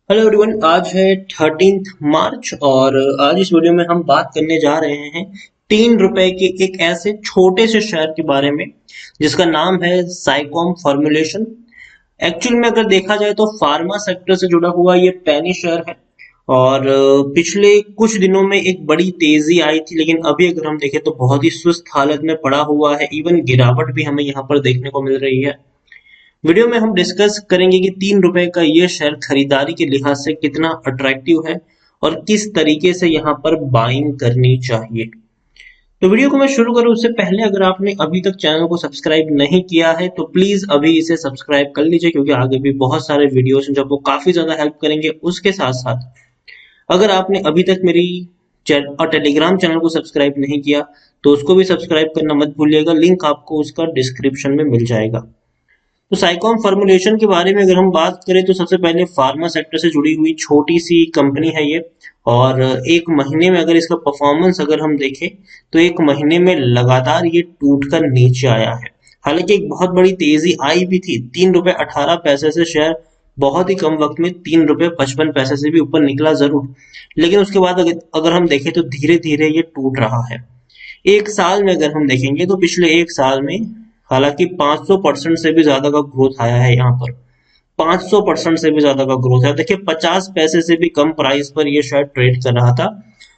Hello everyone, आज है 13 मार्च और आज इस वीडियो में हम बात करने जा रहे हैं 3 रुपए के एक ऐसे छोटे से शेयर के बारे में जिसका नाम है साइकॉम फॉर्मुलेशन। एक्चुअल में अगर देखा जाए तो फार्मा सेक्टर से जुड़ा हुआ ये पैनी शेयर है और पिछले कुछ दिनों में एक बड़ी तेजी आई थी, लेकिन अभी अगर हम देखें तो बहुत ही सुस्त हालत में पड़ा हुआ है। इवन गिरावट भी हमें यहाँ पर देखने को मिल रही है। वीडियो में हम डिस्कस करेंगे कि 3 रुपए का ये शेयर खरीदारी के लिहाज से कितना अट्रैक्टिव है और किस तरीके से यहाँ पर बाइंग करनी चाहिए। तो वीडियो को मैं शुरू करूँ उससे पहले अगर आपने अभी तक चैनल को सब्सक्राइब नहीं किया है तो प्लीज अभी इसे सब्सक्राइब कर लीजिए, क्योंकि आगे भी बहुत सारे वीडियोस हैं जो आपको काफी ज्यादा हेल्प करेंगे। उसके साथ साथ अगर आपने अभी तक मेरी और टेलीग्राम चैनल को सब्सक्राइब नहीं किया तो उसको भी सब्सक्राइब करना मत भूलिएगा। लिंक आपको उसका डिस्क्रिप्शन में मिल जाएगा। तो साइकॉम फॉर्मुलेशन के बारे में अगर हम बात करें तो सबसे पहले फार्मा सेक्टर से जुड़ी हुई छोटी सी कंपनी है ये। और एक महीने में अगर इसका परफॉर्मेंस अगर हम देखें तो एक महीने में लगातार ये टूट कर नीचे आया है। हालांकि एक बहुत बड़ी तेजी आई भी थी, 3 रुपए 18 पैसे से शेयर बहुत ही कम वक्त में 3 रुपए 55 पैसे से भी ऊपर निकला जरूर, लेकिन उसके बाद अगर हम देखें तो धीरे धीरे ये टूट रहा है। एक साल में अगर हम देखेंगे तो पिछले एक साल में हालांकि 500% से भी ज्यादा का ग्रोथ आया है यहाँ पर। 500% से भी ज्यादा का ग्रोथ है। देखिए 50 पैसे से भी कम प्राइस पर ये शायद ट्रेड कर रहा था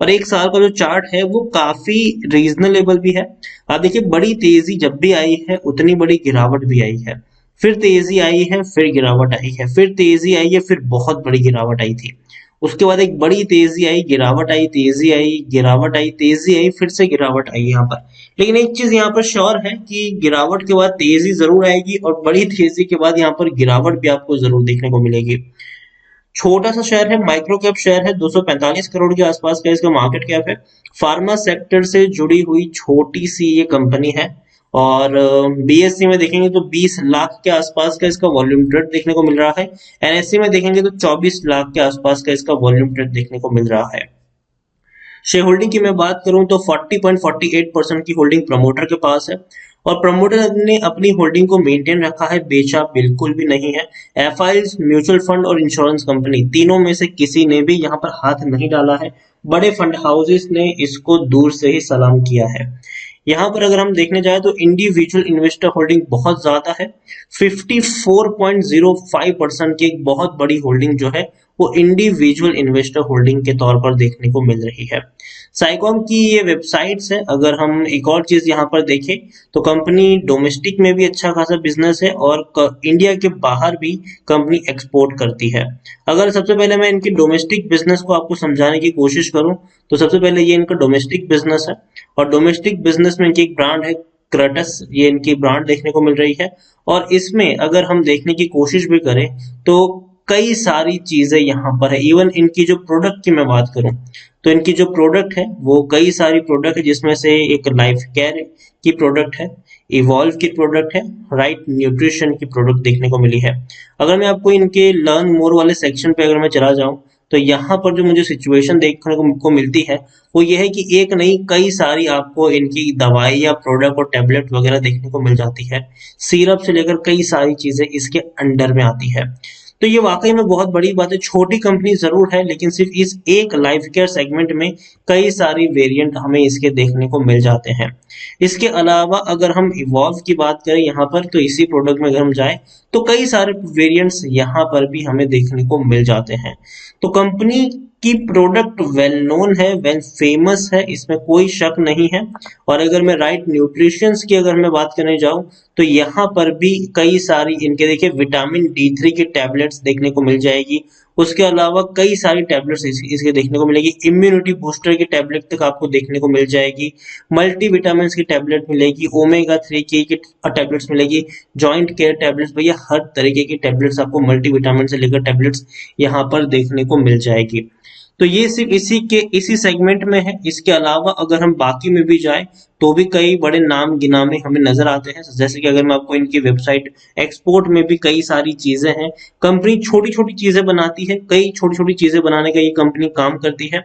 और एक साल का जो चार्ट है वो काफी रीजनेबल भी है। आप देखिए बड़ी तेजी जब भी आई है उतनी बड़ी गिरावट भी आई है, फिर तेजी आई है, फिर गिरावट आई है, फिर तेजी आई है, फिर बहुत बड़ी गिरावट आई थी। उसके बाद एक बड़ी तेजी आई, गिरावट आई, तेजी आई, गिरावट आई, तेजी आई, फिर से गिरावट आई यहाँ पर। लेकिन एक चीज यहाँ पर श्योर है कि गिरावट के बाद तेजी जरूर आएगी और बड़ी तेजी के बाद यहाँ पर गिरावट भी आपको जरूर देखने को मिलेगी। छोटा सा शेयर है, माइक्रो कैप शेयर है, 245 करोड़ के आसपास का इसका मार्केट कैप है। फार्मा सेक्टर से जुड़ी हुई छोटी सी ये कंपनी है और बीएससी में देखेंगे तो 20 लाख के आसपास का इसका वॉल्यूम ट्रेड देखने को मिल रहा है। एनएससी में देखेंगे तो 24 लाख के आसपास का इसका वॉल्यूम ट्रेड देखने को मिल रहा है। शेयर होल्डिंग की मैं बात करूं तो 40.48% की होल्डिंग प्रमोटर के पास है और प्रमोटर ने अपनी होल्डिंग को मेंटेन रखा है, बेचा बिल्कुल भी नहीं है। एफआईज, म्यूचुअल फंड और इंश्योरेंस कंपनी तीनों में से किसी ने भी यहाँ पर हाथ नहीं डाला है। बड़े फंड हाउसेस ने इसको दूर से ही सलाम किया है। यहाँ पर अगर हम देखने जाए तो इंडिविजुअल इन्वेस्टर होल्डिंग बहुत ज्यादा है। 54.05% की एक बहुत बड़ी होल्डिंग जो है वो इंडिविजुअल इन्वेस्टर होल्डिंग के तौर पर देखने को मिल रही है। साइकॉम की ये वेबसाइट्स है। अगर हम एक और चीज यहाँ पर देखें तो कंपनी डोमेस्टिक में भी अच्छा खासा बिजनेस है और इंडिया के बाहर भी कंपनी एक्सपोर्ट करती है। अगर सबसे पहले मैं इनकी डोमेस्टिक बिजनेस को आपको समझाने की कोशिश करूं तो सबसे पहले ये इनका डोमेस्टिक बिजनेस है और डोमेस्टिक बिजनेस में इनकी एक ब्रांड है क्रटस, ये इनकी ब्रांड देखने को मिल रही है। और इसमें अगर हम देखने की कोशिश भी करें तो कई सारी चीजें यहाँ पर है। इवन इनकी जो प्रोडक्ट की मैं बात करूं तो इनकी जो प्रोडक्ट है वो कई सारी प्रोडक्ट है, जिसमें से एक लाइफ केयर की प्रोडक्ट है, इवॉल्व की प्रोडक्ट है, राइट न्यूट्रिशन की प्रोडक्ट देखने को मिली है। अगर मैं आपको इनके लर्न मोर वाले सेक्शन पे अगर मैं चला जाऊं तो यहाँ पर जो मुझे सिचुएशन देखने को मिलती है वो ये है कि एक नहीं कई सारी आपको इनकी दवाई या प्रोडक्ट और टेबलेट वगैरह देखने को मिल जाती है। सिरप से लेकर कई सारी चीजें इसके अंडर में आती है। तो ये वाकई में बहुत बड़ी बात है। छोटी कंपनी जरूर है लेकिन सिर्फ इस एक लाइफ केयर सेगमेंट में कई सारी वेरिएंट हमें इसके देखने को मिल जाते हैं। इसके अलावा अगर हम इवॉल्व की बात करें यहाँ पर तो इसी प्रोडक्ट में अगर हम जाए तो कई सारे वेरिएंट्स यहाँ पर भी हमें देखने को मिल जाते हैं। तो कंपनी की प्रोडक्ट वेल नोन है, वेल फेमस है, इसमें कोई शक नहीं है। और अगर मैं राइट न्यूट्रिशंस की अगर मैं बात करने जाऊं तो यहाँ पर भी कई सारी इनके देखिए विटामिन D3 की टैबलेट्स देखने को मिल जाएगी। उसके अलावा कई सारी टैबलेट्स इसके देखने को मिलेगी। इम्यूनिटी बूस्टर की टैबलेट तक आपको देखने को मिल जाएगी। मल्टी विटामिन की टैबलेट मिलेगी, ओमेगा 3 की टैबलेट्स मिलेगी, जॉइंट केयर टैबलेट्स, भैया हर तरीके की टैबलेट्स आपको मल्टी विटामिन से लेकर टैबलेट्स यहाँ पर देखने को मिल जाएगी। तो ये सिर्फ इसी सेगमेंट में है। इसके अलावा अगर हम बाकी में भी जाए तो भी कई बड़े नाम गिनामे हमें नजर आते हैं। जैसे कि अगर मैं आपको इनकी वेबसाइट, एक्सपोर्ट में भी कई सारी चीजें हैं। कंपनी छोटी छोटी चीजें बनाती है, कई छोटी छोटी चीजें बनाने का ये कंपनी काम करती है।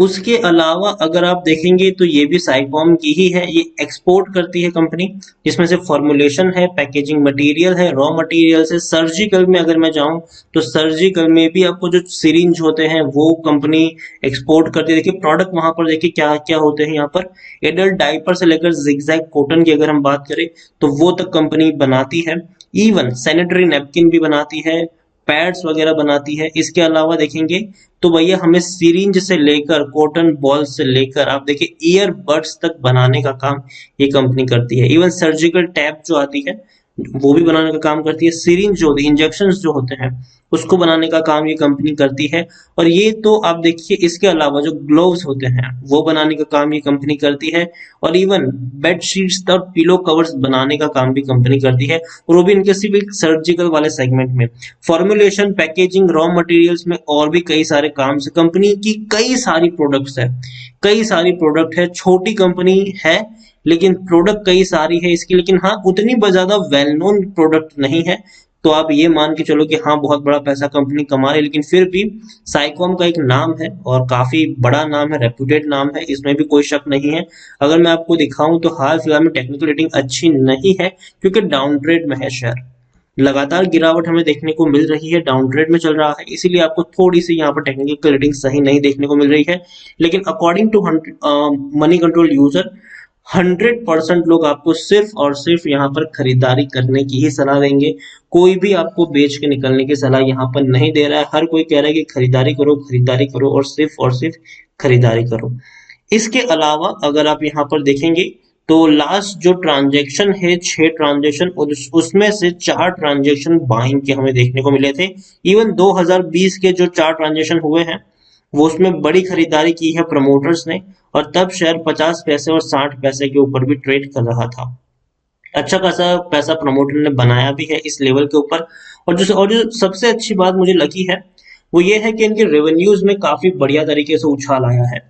उसके अलावा अगर आप देखेंगे तो ये भी साइकॉम की ही है। ये एक्सपोर्ट करती है कंपनी, जिसमें से फॉर्मुलेशन है, पैकेजिंग मटेरियल है, रॉ मटेरियल्स है। सर्जिकल में अगर मैं जाऊं तो सर्जिकल में भी आपको जो सिरिंज होते हैं वो कंपनी एक्सपोर्ट करती है। देखिए प्रोडक्ट वहां पर देखिए क्या क्या होते हैं यहाँ पर। एडल्ट डायपर से लेकर जिगजैग कॉटन की अगर हम बात करें तो वो तक कंपनी बनाती है। इवन सैनिटरी नैपकिन भी बनाती है, पैड्स वगैरह बनाती है। इसके अलावा देखेंगे तो भैया हमें सिरिंज से लेकर कॉटन बॉल से लेकर आप देखिए ईयरबड्स तक बनाने का काम ये कंपनी करती है। इवन सर्जिकल टैप जो आती है वो भी बनाने का काम करती है। सिरिंज जो होती है, इंजेक्शन जो होते हैं उसको बनाने का काम ये कंपनी करती है। और ये तो आप देखिए इसके अलावा जो ग्लोव्स होते हैं वो बनाने का काम ये कंपनी करती है। और इवन बेड शीट्स और पिलो कवर्स बनाने का काम भी कंपनी करती है, और वो भी इनके सिर्फ एक सर्जिकल वाले सेगमेंट में। फॉर्मुलेशन, पैकेजिंग, रॉ मटेरियल्स में और भी कई सारे काम से कंपनी की कई सारी प्रोडक्ट्स है, कई सारी प्रोडक्ट है। छोटी कंपनी है लेकिन प्रोडक्ट कई सारी है इसकी, लेकिन हाँ उतनी ज्यादा वेल नोन प्रोडक्ट नहीं है। तो आप ये मान के चलो कि हाँ बहुत बड़ा पैसा कंपनी कमा रही है, लेकिन फिर भी साइकॉम का एक नाम है और काफी बड़ा नाम है, रेप्यूटेड नाम है, इसमें भी कोई शक नहीं है। अगर मैं आपको दिखाऊं तो हाल फिलहाल में टेक्निकल रेटिंग अच्छी नहीं है, क्योंकि डाउन ट्रेड में है शेयर। लगातार गिरावट हमें देखने को मिल रही है, डाउन ट्रेड में चल रहा है, इसीलिए आपको थोड़ी सी यहाँ पर टेक्निकल रेटिंग सही नहीं देखने को मिल रही है। लेकिन according to Moneycontrol user 100% लोग आपको सिर्फ और सिर्फ यहाँ पर खरीदारी करने की ही सलाह देंगे। कोई भी आपको बेच के निकलने की सलाह यहाँ पर नहीं दे रहा है। हर कोई कह रहा है कि खरीदारी करो और सिर्फ खरीदारी करो। इसके अलावा अगर आप यहाँ पर देखेंगे तो लास्ट जो ट्रांजैक्शन है 6 ट्रांजैक्शन, उसमें से 4 ट्रांजैक्शन बाइंग के हमें देखने को मिले थे। इवन 2020 के जो 4 ट्रांजैक्शन हुए हैं वो उसमें बड़ी खरीदारी की है प्रमोटर्स ने, और तब शेयर 50 पैसे और 60 पैसे के ऊपर भी ट्रेड कर रहा था। अच्छा खासा पैसा प्रमोटर ने बनाया भी है इस लेवल के ऊपर। और जो सबसे अच्छी बात मुझे लगी है वो ये है कि इनके रेवेन्यूज में काफी बढ़िया तरीके से उछाल आया है।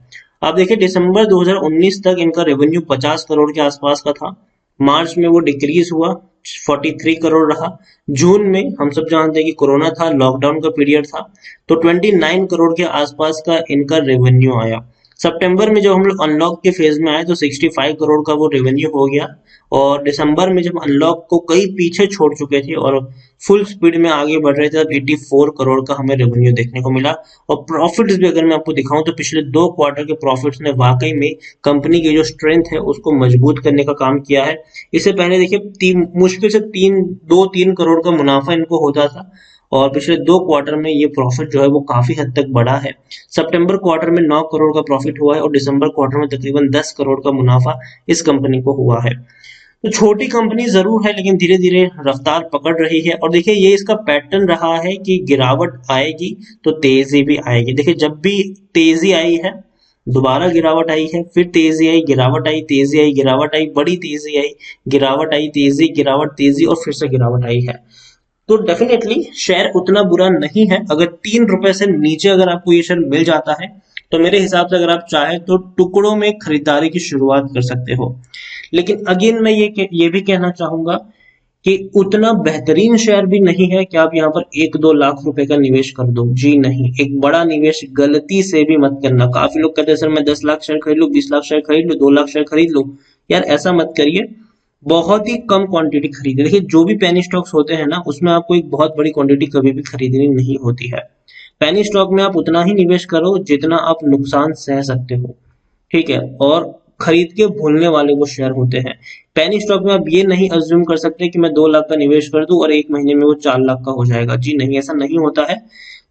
आप देखिए दिसंबर 2019 तक इनका रेवेन्यू 50 करोड़ के आसपास का था। मार्च में वो डिक्रीज हुआ, 43 करोड़ रहा। जून में हम सब जानते हैं कि कोरोना था, लॉकडाउन का पीरियड था, तो 29 करोड़ के आसपास का इनका रेवेन्यू आया। सितंबर में जब हम लोग अनलॉक के फेज में आए तो 65 करोड़ का वो रेवेन्यू हो गया। और दिसंबर में जब अनलॉक को कई पीछे छोड़ चुके थे और फुल स्पीड में आगे बढ़ रहे थे, तब 84 करोड़ का हमें रेवेन्यू देखने को मिला। और प्रॉफिट्स भी अगर मैं आपको दिखाऊं तो पिछले 2 क्वार्टर के प्रॉफिट्स ने वाकई में कंपनी की जो स्ट्रेंथ है उसको मजबूत करने का काम किया है। इससे पहले देखिए मुश्किल से 2-3 करोड़ का मुनाफा इनको होता था, और पिछले 2 क्वार्टर में ये प्रॉफिट जो है वो काफी हद तक बढ़ा है। सितंबर क्वार्टर में 9 करोड़ का प्रॉफिट हुआ है और दिसंबर क्वार्टर में तकरीबन 10 करोड़ का मुनाफा इस कंपनी को हुआ है। तो छोटी कंपनी जरूर है लेकिन धीरे धीरे रफ्तार पकड़ रही है। और देखिए ये इसका पैटर्न रहा है कि गिरावट आएगी तो तेजी भी आएगी। देखिए जब भी तेजी आई है दोबारा गिरावट आई है, फिर तेजी आई, गिरावट आई, तेजी आई, गिरावट आई, बड़ी तेजी आई, गिरावट आई, तेजी, गिरावट, तेजी, और फिर से गिरावट आई है। तो डेफिनेटली शेयर उतना बुरा नहीं है। अगर 3 रुपए से नीचे अगर आपको ये शेयर मिल जाता है तो मेरे हिसाब से अगर आप चाहे तो टुकड़ों में खरीदारी की शुरुआत कर सकते हो। लेकिन अगेन मैं ये भी कहना चाहूंगा कि उतना बेहतरीन शेयर भी नहीं है कि आप यहाँ पर 1-2 लाख रुपए का निवेश कर दो। जी नहीं, एक बड़ा निवेश गलती से भी मत करना। काफी लोग कहते हैं सर मैं 10 लाख शेयर खरीद लूं, 20 लाख शेयर खरीद लूं, 2 लाख शेयर खरीद लूं। यार ऐसा मत करिए, बहुत ही कम क्वांटिटी खरीदे। देखिए जो भी पेनी स्टॉक्स होते हैं ना उसमें आपको एक बहुत बड़ी क्वांटिटी कभी भी खरीदनी नहीं होती है। पेनी स्टॉक में आप उतना ही निवेश करो जितना आप नुकसान सह सकते हो, ठीक है। और खरीद के भूलने वाले वो शेयर होते हैं। पेनी स्टॉक में आप ये नहीं अज्यूम कर सकते कि मैं 2 लाख का निवेश कर दूं और 1 महीने में वो 4 लाख का हो जाएगा। जी नहीं, ऐसा नहीं होता है।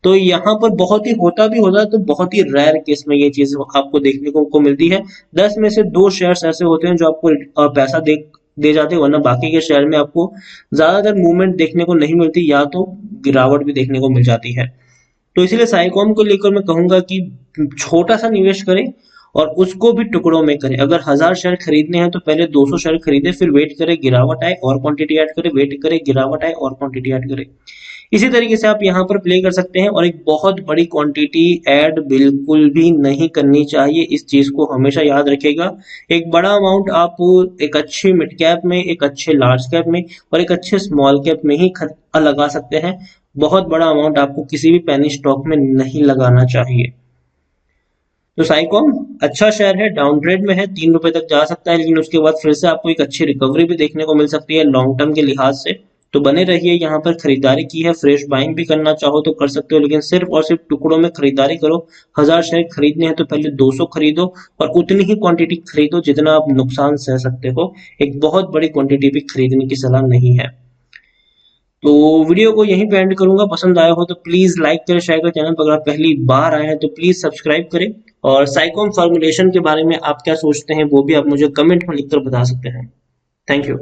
तो यहाँ पर बहुत ही होता है तो बहुत ही रेयर केस में ये चीज आपको देखने को मिलती है। 10 में से 2 शेयर्स ऐसे होते हैं जो आपको पैसा दे जाते हैं, वरना बाकी के शेयर में आपको ज्यादातर मूवमेंट देखने को नहीं मिलती, या तो गिरावट भी देखने को मिल जाती है। तो इसीलिए साइकॉम को लेकर मैं कहूंगा कि छोटा सा निवेश करें और उसको भी टुकड़ों में करें। अगर 1000 शेयर खरीदने हैं तो पहले 200 शेयर खरीदे, फिर वेट करें गिरावट आए और क्वांटिटी ऐड करें, वेट करें गिरावट आए और क्वांटिटी ऐड करें। इसी तरीके से आप यहाँ पर प्ले कर सकते हैं। और एक बहुत बड़ी क्वांटिटी ऐड बिल्कुल भी नहीं करनी चाहिए, इस चीज को हमेशा याद रखिएगा। एक बड़ा अमाउंट आप एक अच्छे मिड कैप में, एक अच्छे लार्ज कैप में और एक अच्छे स्मॉल कैप में ही लगा सकते हैं। बहुत बड़ा अमाउंट आपको किसी भी पेनी स्टॉक में नहीं लगाना चाहिए। तो साइकॉम अच्छा शेयर है, डाउनग्रेड में है, 3 रुपए तक जा सकता है, लेकिन उसके बाद फिर से आपको एक अच्छी रिकवरी भी देखने को मिल सकती है लॉन्ग टर्म के लिहाज से। तो बने रहिए, यहाँ पर खरीदारी की है, फ्रेश बाइंग भी करना चाहो तो कर सकते हो, लेकिन सिर्फ और सिर्फ टुकड़ों में खरीदारी करो। 1000 शेयर खरीदने हैं तो पहले 200 खरीदो, और उतनी ही क्वांटिटी खरीदो जितना आप नुकसान सह सकते हो। एक बहुत बड़ी क्वांटिटी भी खरीदने की सलाह नहीं है। तो वीडियो को यहीं पे एंड करूंगा। पसंद आया हो तो प्लीज लाइक करें, शेयर करें। चैनल पर अगर आप पहली बार आए हैं तो प्लीज सब्सक्राइब करें। और साइकोम फॉर्मुलेशन के बारे में आप क्या सोचते हैं वो भी आप मुझे कमेंट में लिखकर बता सकते हैं। Thank you.